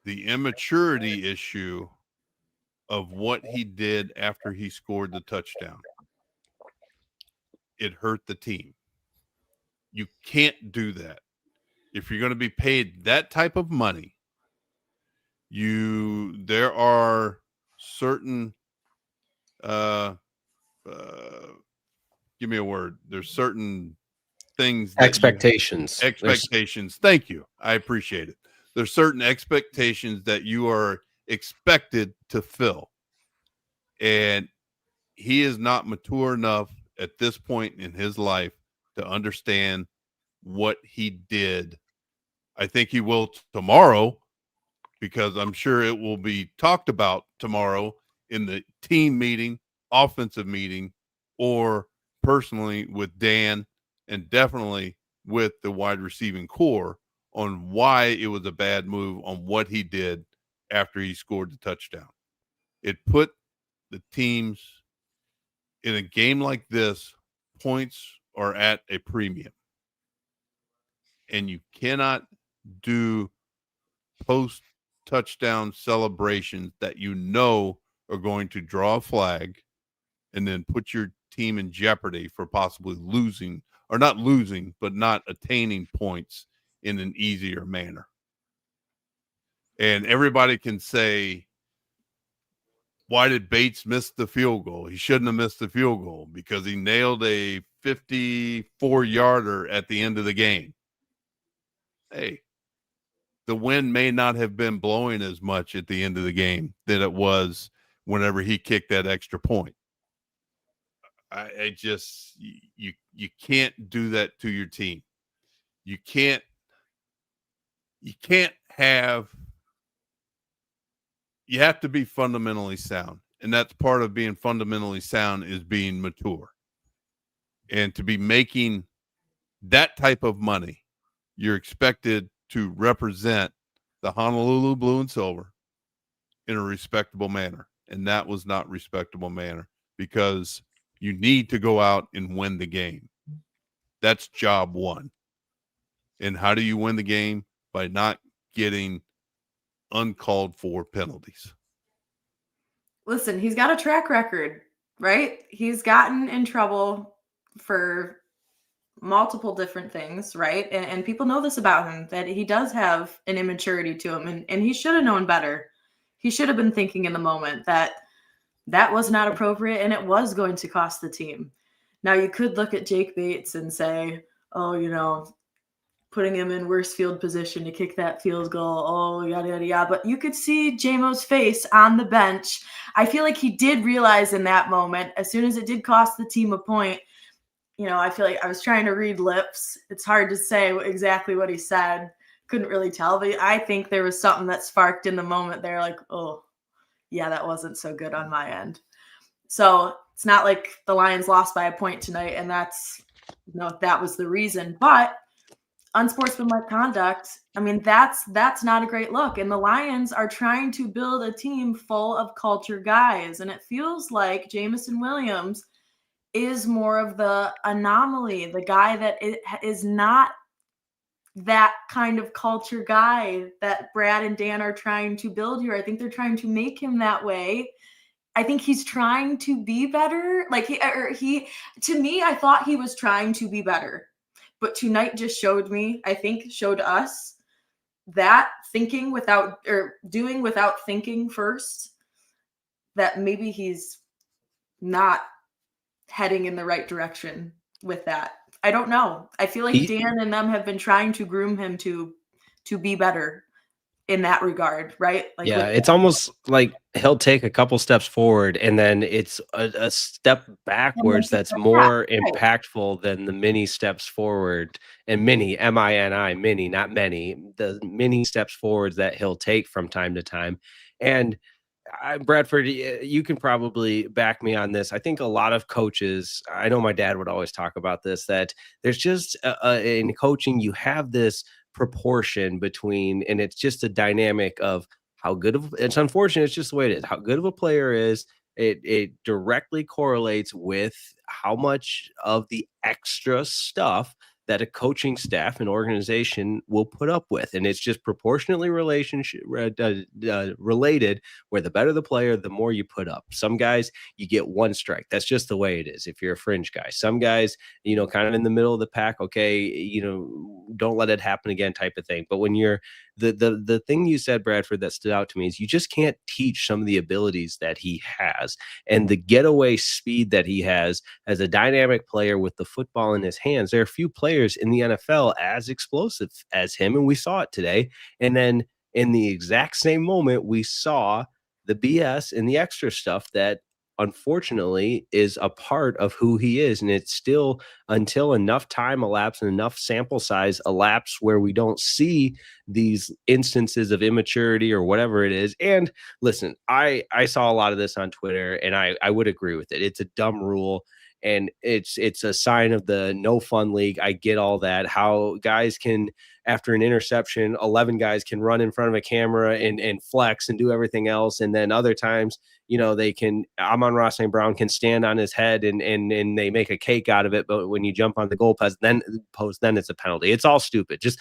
The immaturity issue of what he did after he scored the touchdown. It hurt the team. You can't do that. If you're going to be paid that type of money, there are certain give me a word. There's certain things that Expectations. Thank you. I appreciate it. There's certain expectations that you are expected to fill. And he is not mature enough at this point in his life to understand what he did. I think he will tomorrow, because I'm sure it will be talked about tomorrow in the team meeting, offensive meeting, or personally with Dan, and definitely with the wide receiving core, on why it was a bad move on what he did after he scored the touchdown. It put the teams in a game like this, points are at a premium. And you cannot do post-touchdown celebrations that you know are going to draw a flag and then put your team in jeopardy for possibly losing, or not losing, but not attaining points in an easier manner. And everybody can say, why did Bates miss the field goal? He shouldn't have missed the field goal because he nailed a 54-yarder at the end of the game. Hey, the wind may not have been blowing as much at the end of the game than it was whenever he kicked that extra point. I just, you can't do that to your team. You have to be fundamentally sound. And that's part of being fundamentally sound, is being mature. And to be making that type of money, you're expected to represent the Honolulu blue and silver in a respectable manner. And that was not respectable manner, because you need to go out and win the game. That's job one. And how do you win the game? By not getting uncalled for penalties. Listen, he's got a track record, right? He's gotten in trouble for multiple different things, right? And people know this about him, that he does have an immaturity to him, and he should have known better. He should have been thinking in the moment that that was not appropriate and it was going to cost the team. Now, you could look at Jake Bates and say, oh, putting him in worst field position to kick that field goal. Oh, yada, yada, yada. But you could see Jamo's face on the bench. I feel like he did realize in that moment, as soon as it did cost the team a point, I feel like I was trying to read lips. It's hard to say exactly what he said. Couldn't really tell, but I think there was something that sparked in the moment there, like, oh, yeah, that wasn't so good on my end. So it's not like the Lions lost by a point tonight, and that's, that was the reason. But unsportsmanlike conduct, I mean, that's not a great look. And the Lions are trying to build a team full of culture guys, and it feels like Jameson Williams is more of the anomaly, the guy that is not that kind of culture guy that Brad and Dan are trying to build here. I think they're trying to make him that way. I think he's trying to be better. Like he to me, I thought he was trying to be better, but tonight just showed us that doing without thinking first, that maybe he's not heading in the right direction with that. I don't know. I feel like Dan and them have been trying to groom him to be better in that regard, right? Like, yeah, it's almost like he'll take a couple steps forward and then it's a step backwards that's more impactful than the many steps forward. And many, M-I-N-I, many, not many, the many steps forwards that he'll take from time to time. And Bradford, you can probably back me on this. I think a lot of coaches, I know my dad would always talk about this, that there's just in coaching, you have this proportion between, and it's just a dynamic of how good of, it's unfortunate, it's just the way it is, how good of a player is. It directly correlates with how much of the extra stuff that a coaching staff and organization will put up with. And it's just proportionately related, where the better the player, the more you put up. Some guys, you get one strike. That's just the way it is if you're a fringe guy. Some guys, kind of in the middle of the pack, okay, don't let it happen again type of thing. But when you're the thing you said, Bradford, that stood out to me is you just can't teach some of the abilities that he has and the getaway speed that he has as a dynamic player with the football in his hands. There are a few players in the NFL as explosive as him, and we saw it today. And then in the exact same moment, we saw the BS and the extra stuff that unfortunately is a part of who he is. And it's still, until enough time elapses and enough sample size elapse where we don't see these instances of immaturity or whatever it is. And listen, I saw a lot of this on Twitter, and I would agree with it. It's a dumb rule, and it's a sign of the no fun league. I get all that, how guys can, after an interception, 11 guys can run in front of a camera and flex and do everything else. And then other times, they can, Amon-Ra St. Brown can stand on his head and they make a cake out of it. But when you jump on the goal post, then it's a penalty. It's all stupid. Just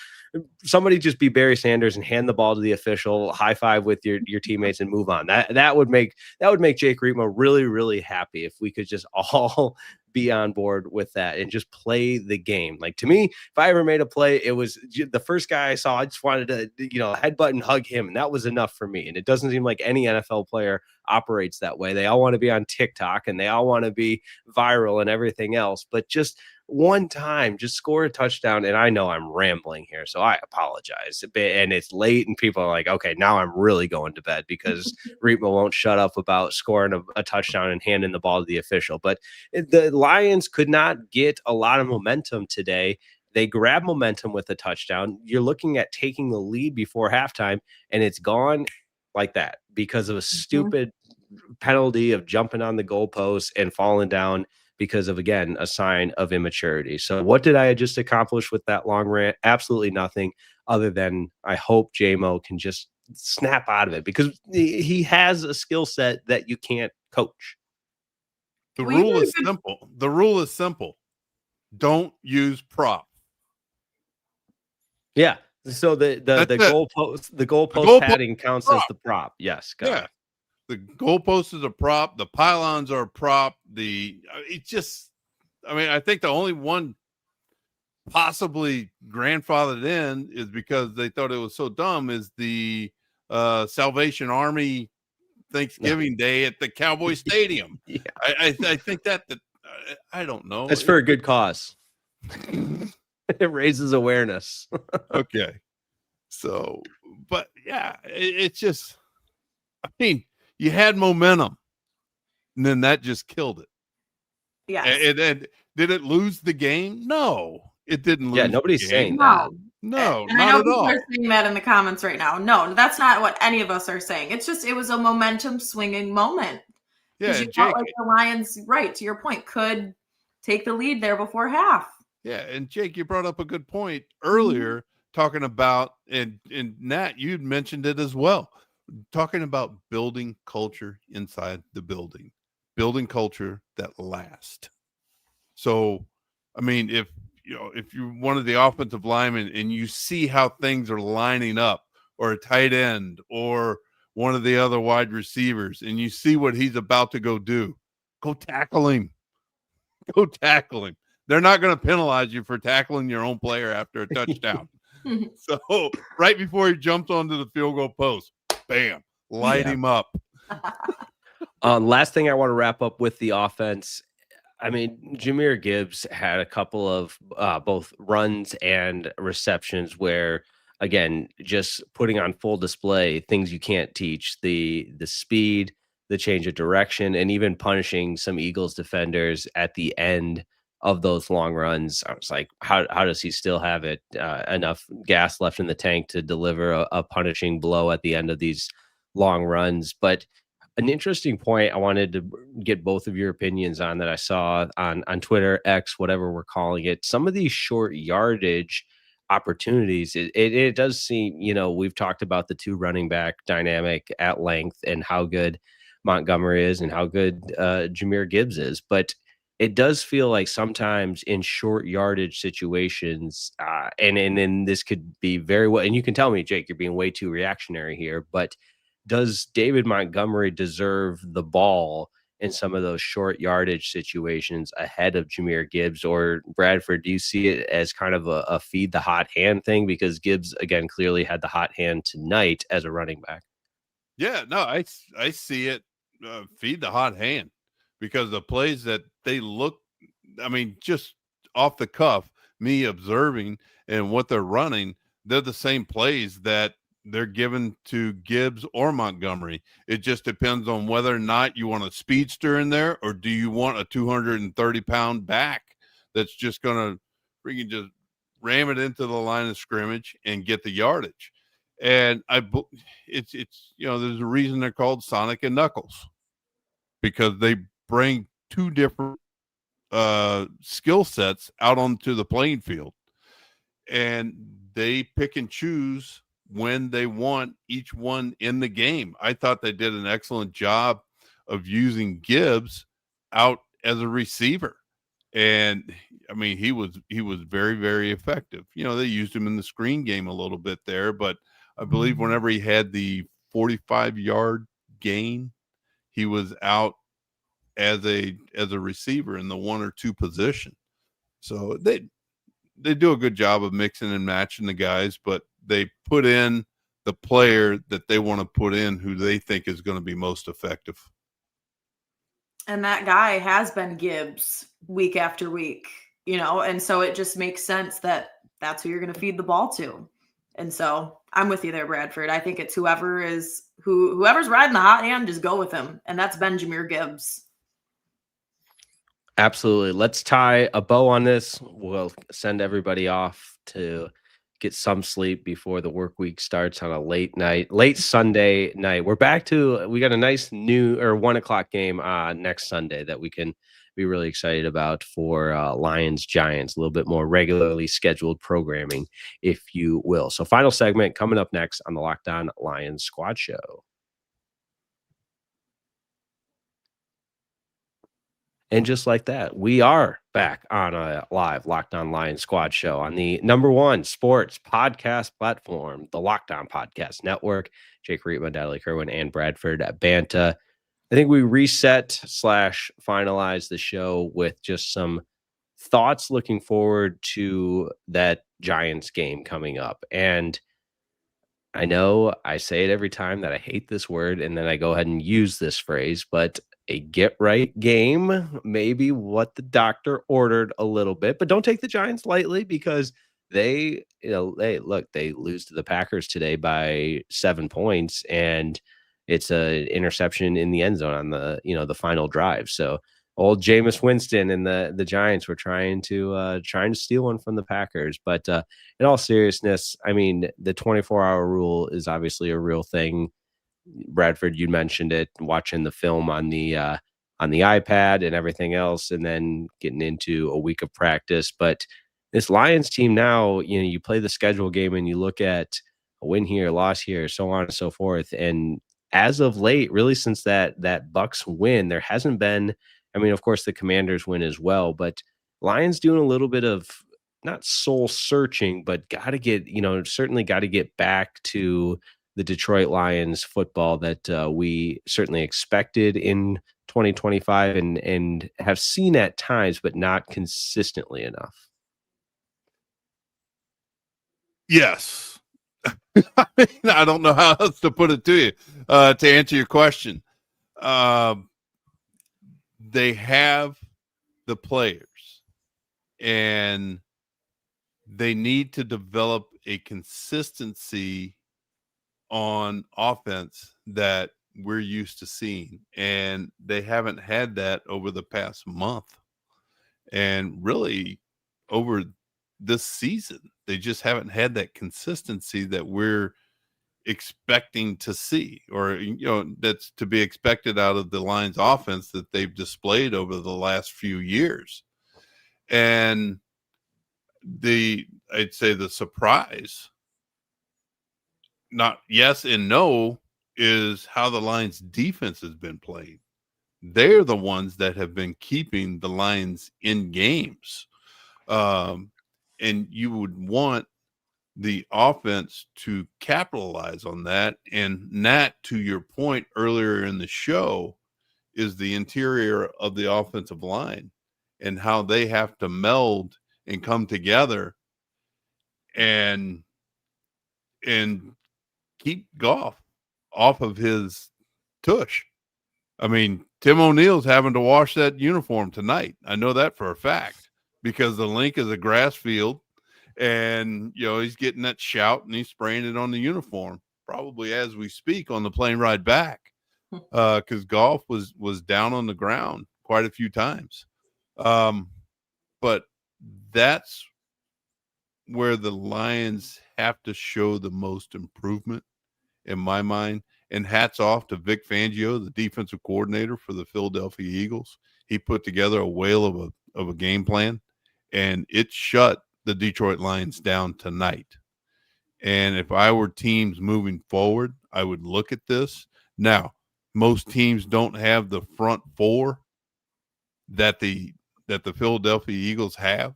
somebody just be Barry Sanders and hand the ball to the official, high five with your teammates and move on. That would make Jake Riepma really, really happy if we could just all be on board with that and just play the game. Like, to me, if I ever made a play, it was the first guy I saw, I just wanted to, headbutt and hug him. And that was enough for me. And it doesn't seem like any NFL player operates that way. They all want to be on TikTok and they all want to be viral and everything else, but just one time, just score a touchdown. And I know I'm rambling here, so I apologize. And it's late and people are like, okay, now I'm really going to bed because Riepma won't shut up about scoring a touchdown and handing the ball to the official. But the Lions could not get a lot of momentum today. They grab momentum with a touchdown. You're looking at taking the lead before halftime, and it's gone like that because of a stupid penalty of jumping on the goalpost and falling down because of, again, a sign of immaturity. So what did I just accomplish with that long rant? Absolutely nothing, other than I hope Jamo can just snap out of it, because he has a skill set that you can't coach. The rule is simple. The rule is simple. Don't use prop. Yeah. So the goalpost padding counts as the prop. Yes. Got it. The goalpost is a prop. The pylons are a prop. I think the only one possibly grandfathered in is because they thought it was so dumb is the Salvation Army Thanksgiving Day at the Cowboy Stadium. I think that I don't know. That's for a good cause. It raises awareness. Okay. So, but yeah, it's just, I mean, you had momentum and then that just killed it. Yes. And did it lose the game? No, it didn't lose. Yeah, the nobody's game. saying that. No, and not I know at people all. are saying that in the comments right now. No, that's not what any of us are saying. It's just, it was a momentum swinging moment. Yeah, Because you and felt Jake, like the Lions, right, to your point, could take the lead there before half. yeah, and Jake, you brought up a good point Mm-hmm. earlier, talking about, and Nat, you'd mentioned it as well, talking about building culture inside the building, building culture that lasts. So, I mean, if you're one of the offensive linemen and you see how things are lining up, or a tight end, or one of the other wide receivers, and you see what he's about to go do, go tackle him. Go tackle him. They're not going to penalize you for tackling your own player after a touchdown. So right before he jumps onto the field goal post, bam, light him up. Last thing I want to wrap up with the offense. I mean, Jahmyr Gibbs had a couple of both runs and receptions where, again, just putting on full display things you can't teach: the speed, the change of direction, and even punishing some Eagles defenders at the end of those long runs. I was like, how does he still have it enough gas left in the tank to deliver a punishing blow at the end of these long runs? But an interesting point I wanted to get both of your opinions on that I saw on Twitter, X, whatever we're calling it. Some of these short yardage opportunities, it does seem, we've talked about the two running back dynamic at length and how good Montgomery is and how good Jahmyr Gibbs is. But it does feel like sometimes in short yardage situations, and then this could be very well, and you can tell me, Jake, you're being way too reactionary here, but does David Montgomery deserve the ball in some of those short yardage situations ahead of Jahmyr Gibbs? Or Bradford, do you see it as kind of a feed the hot hand thing? Because Gibbs, again, clearly had the hot hand tonight as a running back. Yeah, no, I see it, feed the hot hand, because the plays that they look, I mean, just off the cuff, me observing and what they're running, they're the same plays that they're given to Gibbs or Montgomery. It just depends on whether or not you want a speedster in there, or do you want a 230-pound back that's just going to freaking just ram it into the line of scrimmage and get the yardage. And it's there's a reason they're called Sonic and Knuckles, because they bring two different skill sets out onto the playing field, and they pick and choose when they want each one in the game. I thought they did an excellent job of using Gibbs out as a receiver. And I mean, he was very, very effective. They used him in the screen game a little bit there, but I believe whenever he had the 45-yard gain, he was out as a receiver in the 1 or 2 position. So they do a good job of mixing and matching the guys, but they put in the player that they want to put in who they think is going to be most effective. And that guy has been Gibbs week after week, and so it just makes sense that that's who you're going to feed the ball to. And so I'm with you there, Bradford. I think it's whoever's riding the hot hand, just go with him. And that's been Jahmyr Gibbs. Absolutely. Let's tie a bow on this. We'll send everybody off to get some sleep before the work week starts on a late Sunday night. We got a nice 1 o'clock game next Sunday that we can be really excited about for Lions Giants, a little bit more regularly scheduled programming, if you will. So final segment coming up next on the Locked On Lions Squad Show. And just like that, we are back on a live Locked On Lions Squad Show on the #1 sports podcast platform, the Locked On Podcast Network. Jake Riepma, Natalie Kerwin, and Bradford Banta. I think we reset/finalized the show with just some thoughts looking forward to that Giants game coming up. And I know I say it every time that I hate this word, and then I go ahead and use this phrase, but a get right game, maybe what the doctor ordered a little bit, but don't take the Giants lightly because they, they lose to the Packers today by 7 points, and it's a interception in the end zone on the final drive. So old Jameis Winston and the Giants were trying to steal one from the Packers. But in all seriousness, I mean, the 24-hour rule is obviously a real thing. Bradford, you mentioned it, watching the film on the iPad and everything else, and then getting into a week of practice. But this Lions team now, you play the schedule game and you look at a win here, loss here, so on and so forth. And as of late, really since that Bucks win, there hasn't been. I mean, of course, the Commanders win as well, but Lions doing a little bit of not soul searching, but certainly got to get back to the Detroit Lions football that we certainly expected in 2025 and have seen at times, but not consistently enough. Yes. I mean, I don't know how else to put it to you to answer your question. They have the players, and they need to develop a consistency on offense that we're used to seeing, and they haven't had that over the past month, and really over this season. They just haven't had that consistency that we're expecting to see, or that's to be expected out of the Lions offense that they've displayed over the last few years. And I'd say the surprise, not yes and no, is how the Lions defense has been played. They're the ones that have been keeping the Lions in games. And you would want the offense to capitalize on that. And Nat, to your point earlier in the show, is the interior of the offensive line and how they have to meld and come together and keep Goff off of his tush. I mean, Tim O'Neill's having to wash that uniform tonight. I know that for a fact because the link is a grass field, and he's getting that shout and he's spraying it on the uniform probably as we speak on the plane ride back because Goff was down on the ground quite a few times. But that's where the Lions have to show the most improvement in my mind. And hats off to Vic Fangio, the defensive coordinator for the Philadelphia Eagles. He put together a whale of a game plan, and it shut the Detroit Lions down tonight. And if I were teams moving forward, I would look at this. Now, most teams don't have the front four that the Philadelphia Eagles have,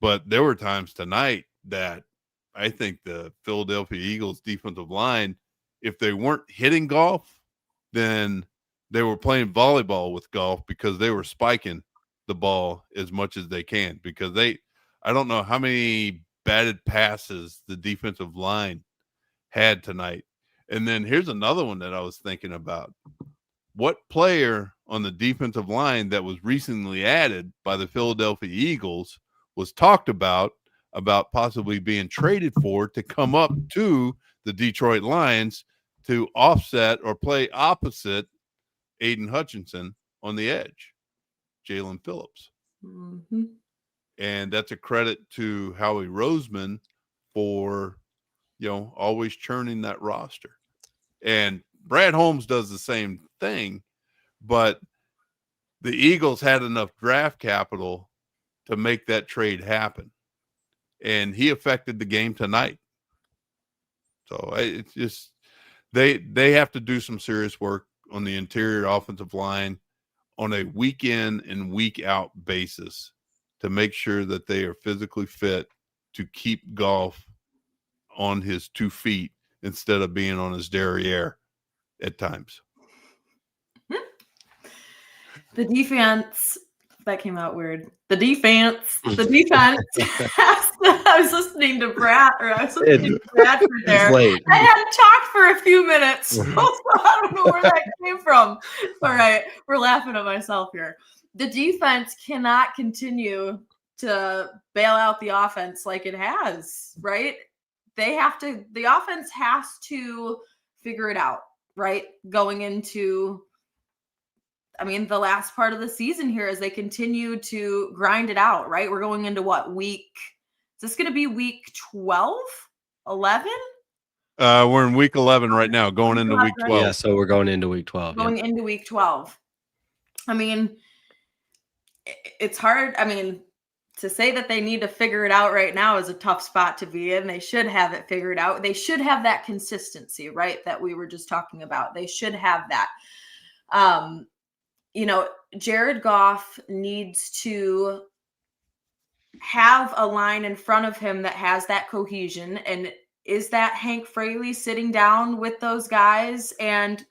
but there were times tonight that I think the Philadelphia Eagles defensive line, if they weren't hitting Goff, then they were playing volleyball with Goff because they were spiking the ball as much as they can because I don't know how many batted passes the defensive line had tonight. And then here's another one that I was thinking about. What player on the defensive line that was recently added by the Philadelphia Eagles was talked about possibly being traded for to come up to the Detroit Lions to offset or play opposite Aiden Hutchinson on the edge, Jalen Phillips. Mm-hmm. And that's a credit to Howie Roseman for, always churning that roster. And Brad Holmes does the same thing, but the Eagles had enough draft capital to make that trade happen. And he affected the game tonight. So it's just they have to do some serious work on the interior offensive line on a week in and week out basis to make sure that they are physically fit to keep Goff on his 2 feet instead of being on his derriere at times. The defense That came out weird. The defense. I was listening to Bradford there. late. I hadn't talked for a few minutes, so I don't know where that came from. All right, we're laughing at myself here. The defense cannot continue to bail out the offense like it has, right? The offense has to figure it out, right? Going into the last part of the season here as they continue to grind it out, right? We're going into what week? Is this going to be week 12, 11? We're in week 11 right now, going into week 12. Yeah, so we're going into week 12. Going into week 12. It's hard. To say that they need to figure it out right now is a tough spot to be in. They should have it figured out. They should have that consistency, right? That we were just talking about. They should have that. Jared Goff needs to have a line in front of him that has that cohesion. And is that Hank Fraley sitting down with those guys and,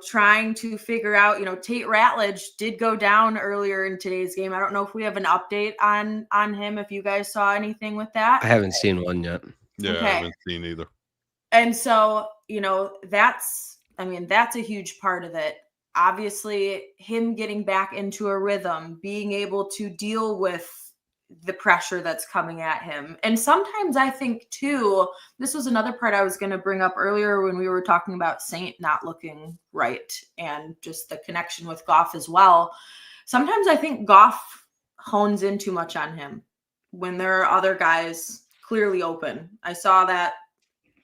trying to figure out, Tate Ratledge did go down earlier in today's game. I don't know if we have an update on him, if you guys saw anything with that. I haven't seen one yet. Yeah, Okay. I haven't seen either. And so, that's a huge part of it. Obviously, him getting back into a rhythm, being able to deal with the pressure that's coming at him. And sometimes I think, too, this was another part I was going to bring up earlier when we were talking about Saint not looking right and just the connection with Goff as well. Sometimes I think Goff hones in too much on him when there are other guys clearly open. I saw that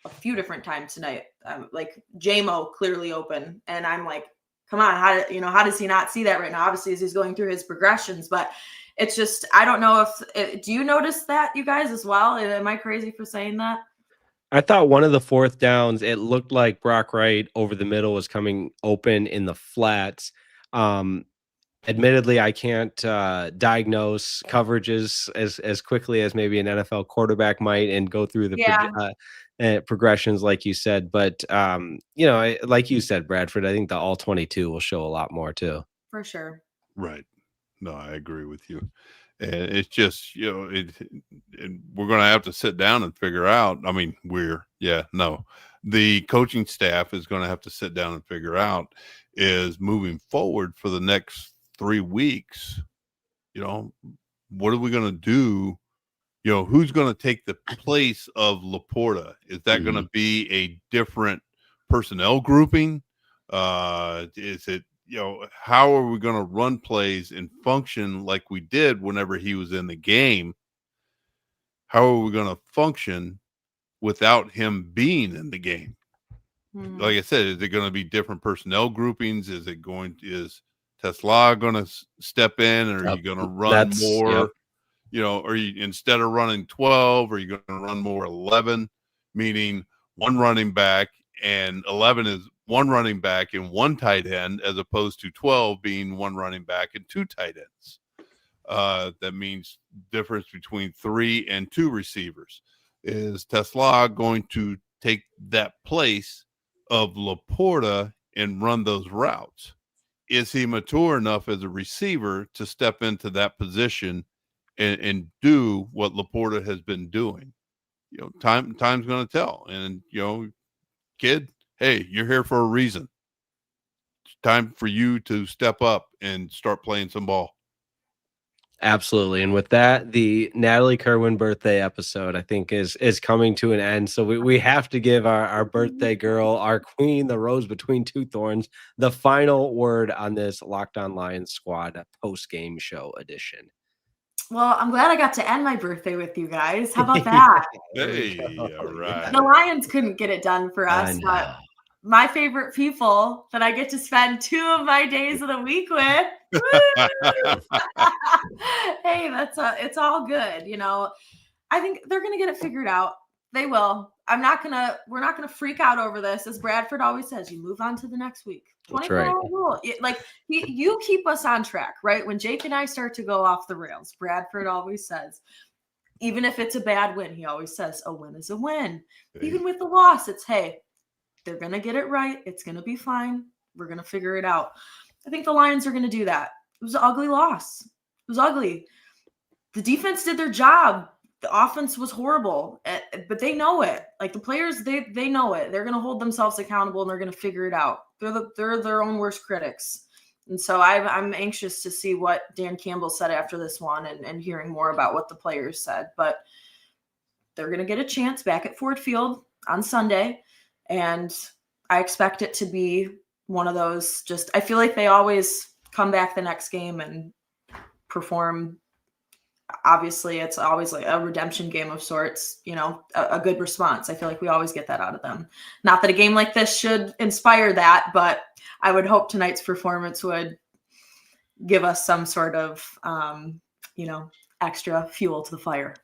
a few different times tonight, like Jamo clearly open. And I'm like, come on, how does he not see that right now? Obviously, as he's going through his progressions, but it's just, I don't know do you notice that, you guys, as well? Am I crazy for saying that? I thought one of the fourth downs, it looked like Brock Wright over the middle was coming open in the flats. Admittedly, I can't diagnose coverages as quickly as maybe an NFL quarterback might and go through the progressions like you said. But, like you said, Bradford, I think the all 22 will show a lot more too. For sure. Right. No, I agree with you. And it's just, we're going to have to sit down and figure out. The coaching staff is going to have to sit down and figure out is moving forward for the next 3 weeks. What are we going to do? Who's going to take the place of Laporta? Is that going to be a different personnel grouping? Is it, how are we going to run plays and function like we did whenever he was in the game? How are we going to function without him being in the game? Mm-hmm. Like I said, is it going to be different personnel groupings? Is Tesla going to step in, or are you going to run more? Are you, instead of running 12, are you going to run more 11, meaning one running back, and 11 is one running back and one tight end, as opposed to 12 being one running back and two tight ends. That means difference between 3 and 2 receivers. Is Tesla going to take that place of Laporta and run those routes? Is he mature enough as a receiver to step into that position and do what Laporta has been doing? Time's going to tell. And, kid, hey, you're here for a reason. It's time for you to step up and start playing some ball. Absolutely. And with that, the Natalie Kerwin birthday episode, I think, is coming to an end. So we have to give our birthday girl, our queen, the rose between two thorns, the final word on this Locked On Lions Squad post-game show edition. Well, I'm glad I got to end my birthday with you guys. How about that? Hey, all right. The Lions couldn't get it done for us, but my favorite people that I get to spend 2 of my days of the week with. Hey, it's all good. I think they're going to get it figured out. They will. We're not going to freak out over this. As Bradford always says, you move on to the next week. 24-hour rule. You keep us on track, right? When Jake and I start to go off the rails, Bradford always says, even if it's a bad win, he always says, a win is a win. Hey. Even with the loss, it's, hey, they're going to get it right. It's going to be fine. We're going to figure it out. I think the Lions are going to do that. was an ugly loss. It was ugly. The defense did their job. The offense was horrible, but they know it. Like the players, they know it. They're going to hold themselves accountable and they're going to figure it out. They're their own worst critics. And so I'm anxious to see what Dan Campbell said after this one and hearing more about what the players said. But they're going to get a chance back at Ford Field on Sunday. And I expect it to be one of those I feel like they always come back the next game and perform. Obviously, it's always like a redemption game of sorts, a good response. I feel like we always get that out of them. Not that a game like this should inspire that, but I would hope tonight's performance would give us some sort of, extra fuel to the fire.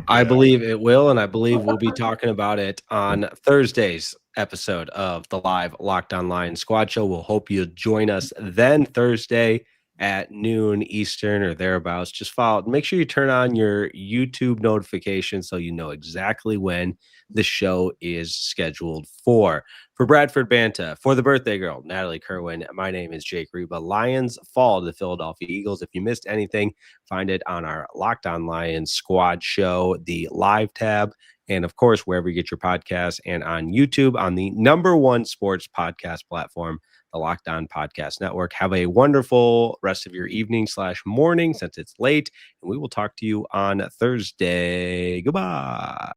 I believe it will, and I believe we'll be talking about it on Thursday's episode of the live Locked On Lions Squad Show. We'll hope you join us then Thursday at noon Eastern or thereabouts. Just make sure you turn on your YouTube notifications so you know exactly when the show is scheduled for. For Bradford Banta, for the birthday girl, Natalie Kerwin, my name is Jake Riepma. Lions fall to the Philadelphia Eagles. If you missed anything, find it on our Locked On Lions Squad Show, the live tab, and of course, wherever you get your podcasts, and on YouTube on the #1 sports podcast platform, the Locked On Podcast Network. Have a wonderful rest of your evening/morning since it's late, and we will talk to you on Thursday. Goodbye.